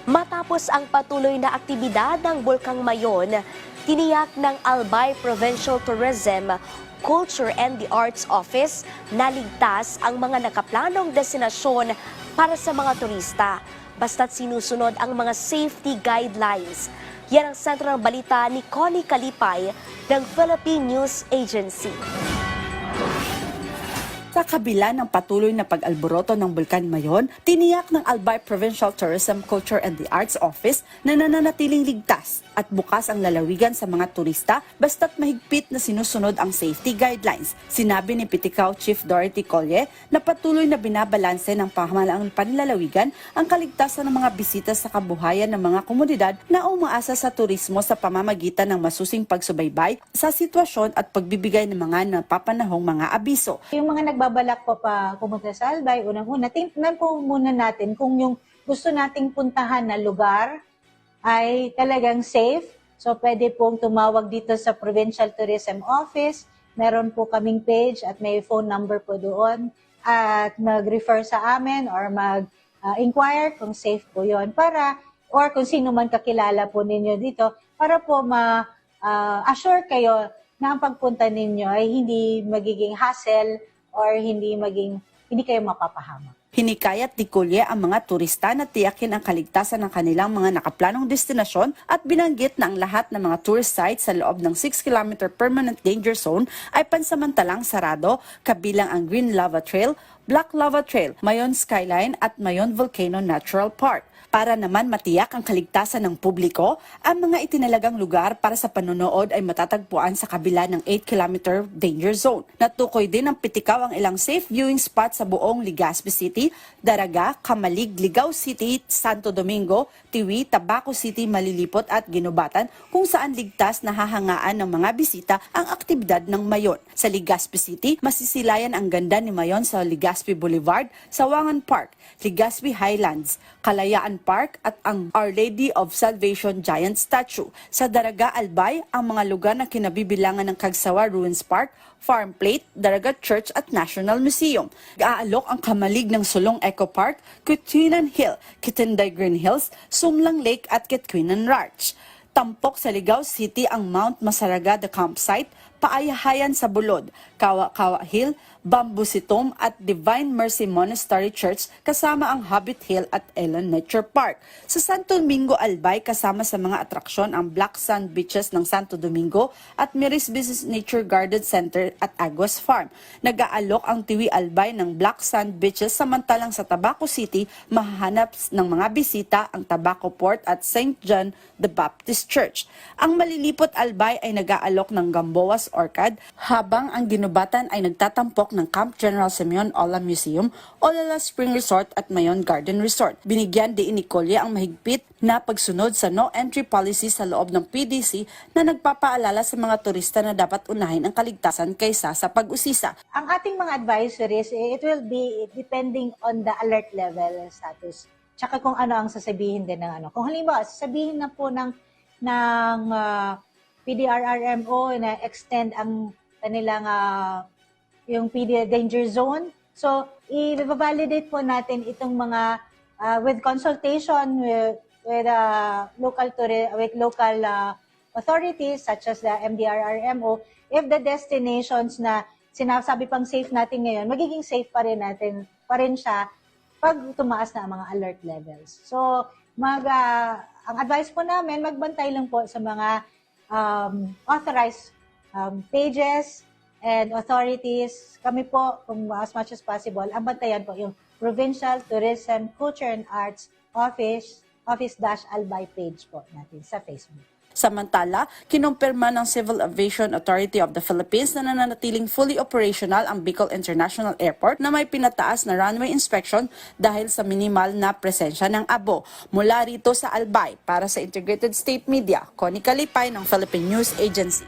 Matapos ang patuloy na aktibidad ng Bulkang Mayon, tiniyak ng Albay Provincial Tourism, Culture and the Arts Office na ligtas ang mga nakaplanong destinasyon para sa mga turista, basta't sinusunod ang mga safety guidelines. Yan ang sentro ng balita ni Connie Kalipay ng Philippine News Agency. Sa kabila ng patuloy na pag-alboroto ng Bulkan Mayon, tiniyak ng Albay Provincial Tourism, Culture and the Arts Office na nananatiling ligtas at bukas ang lalawigan sa mga turista basta't mahigpit na sinusunod ang safety guidelines. Sinabi ni Piticao Chief Dorothy Colye na patuloy na binabalanse ng pamahalaang panlalawigan ang kaligtasan ng mga bisita sa kabuhayan ng mga komunidad na umaasa sa turismo sa pamamagitan ng masusing pagsubaybay sa sitwasyon at pagbibigay ng mga napapanahong mga abiso. Yung mga nagbabalak po pa pumunta sa Albay, unang-una, tingnan po muna natin kung yung gusto nating puntahan na lugar ay talagang safe. So, pwede pong tumawag dito sa Provincial Tourism Office. Meron po kaming page at may phone number po doon. At mag-refer sa amin or mag-inquire kung safe po yon para, or kung sino man kakilala po ninyo dito, para po ma-assure kayo na ang pagpunta ninyo ay hindi magiging hassle or hindi kayo mapapahamak. Hinikayat ni Colye ang mga turista na tiyakin ang kaligtasan ng kanilang mga nakaplanong destinasyon at binanggit na ang lahat ng mga tourist sites sa loob ng 6-kilometer permanent danger zone ay pansamantalang sarado, kabilang ang Green Lava Trail, Black Lava Trail, Mayon Skyline at Mayon Volcano Natural Park. Para naman matiyak ang kaligtasan ng publiko, ang mga itinalagang lugar para sa panonood ay matatagpuan sa kabila ng 8-kilometer danger zone. Natukoy din ng Piticao ang ilang safe viewing spot sa buong Legazpi City, Daraga, Camalig, Ligao City, Santo Domingo, Tiwi, Tabaco City, Malilipot at Ginubatan kung saan ligtas na hahangaan ng mga bisita ang aktibidad ng Mayon. Sa Legazpi City, masisilayan ang ganda ni Mayon sa Legazpi Boulevard, Sawangan Park, Legazpi Highlands, Kalayaan Park at ang Our Lady of Salvation Giant Statue. Sa Daraga, Albay, ang mga lugar na kinabibilangan ng Cagsawa Ruins Park, Farm Plate, Daraga Church at National Museum. Aalok ang Kamalig ng Sulong Eco Park, Kitwinan Hill, Kitinday Green Hills, Sumlang Lake at Kitwinan Ranch. Tampok sa Ligao City ang Mount Masaraga the Campsite, Paayahayan sa Bulod, Kawa-Kawa Hill, Bamboo Sitom at Divine Mercy Monastery Church kasama ang Hobbit Hill at Ellen Nature Park. Sa Santo Domingo, Albay, kasama sa mga atraksyon ang Black Sand Beaches ng Santo Domingo at Miris Business Nature Garden Center at Aguas Farm. Nag-aalok ang Tiwi Albay ng Black Sand Beaches samantalang sa Tabaco City mahahanap ng mga bisita ang Tabaco Port at St. John the Baptist Church. Ang Malilipot Albay ay nag-aalok ng Gamboas Orchard habang ang Ginubatan ay nagtatampok ng Camp General Simeon Ola Museum, Olala Spring Resort at Mayon Garden Resort. Binigyan din ni Colye ang mahigpit na pagsunod sa no entry policy sa loob ng PDC na nagpapaalala sa mga turista na dapat unahin ang kaligtasan kaysa sa pag-usisa. Ang ating mga advisories, it will be depending on the alert level status. Tsaka kung ano ang sasabihin din ng ano. Kung halimbawa, sasabihin na po ng PDRRMO na extend ang kanilang yung PD danger zone. So, i-validate po natin itong mga with consultation with local authorities such as the MDRRMO if the destinations na sinasabi pang safe natin ngayon, magiging safe pa rin siya pag tumaas na ang mga alert levels. So, ang advice po namin, magbantay lang po sa mga authorized pages and authorities. Kami po, kung as much as possible, ang bantayan po yung Provincial Tourism, Culture and Arts Office-Albay page po natin sa Facebook. Samantala, kinumpirma ng Civil Aviation Authority of the Philippines na nananatiling fully operational ang Bicol International Airport na may pinataas na runway inspection dahil sa minimal na presensya ng abo. Mula rito sa Albay, para sa Integrated State Media, Connie Kalipay ng Philippine News Agency.